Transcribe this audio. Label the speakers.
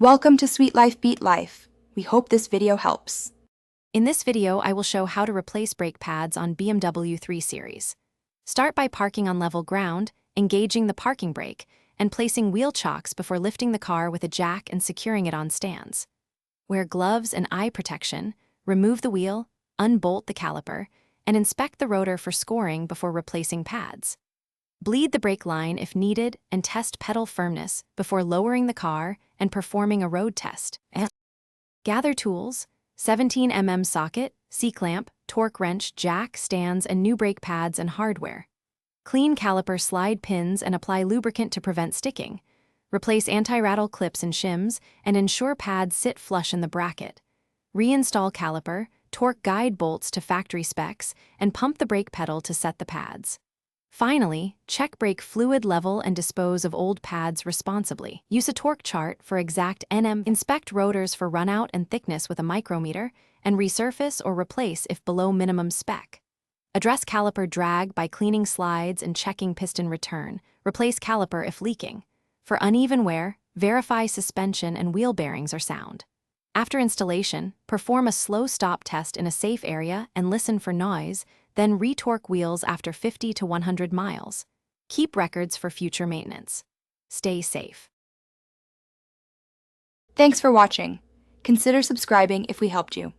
Speaker 1: Welcome to Sweet Life Beat Life. We hope this video helps.
Speaker 2: In this video, I will show how to replace brake pads on BMW 3 Series. Start by parking on level ground, engaging the parking brake, and placing wheel chocks before lifting the car with a jack and securing it on stands. Wear gloves and eye protection, remove the wheel, unbolt the caliper, and inspect the rotor for scoring before replacing pads. Bleed the brake line if needed and test pedal firmness before lowering the car and performing a road test. Gather tools, 17mm socket, C-clamp, torque wrench, jack, stands, and new brake pads and hardware. Clean caliper slide pins and apply lubricant to prevent sticking. Replace anti-rattle clips and shims and ensure pads sit flush in the bracket. Reinstall caliper, torque guide bolts to factory specs, and pump the brake pedal to set the pads. Finally, check brake fluid level and dispose of old pads responsibly. Use a torque chart for exact NM. Inspect rotors for runout and thickness with a micrometer, and resurface or replace if below minimum spec. Address caliper drag by cleaning slides and checking piston return. Replace caliper if leaking. For uneven wear, verify suspension and wheel bearings are sound. After installation, perform a slow stop test in a safe area and listen for noise, then re-torque wheels after 50 to 100 miles. Keep records for future maintenance. Stay safe.
Speaker 1: Thanks for watching. Consider subscribing if we helped you.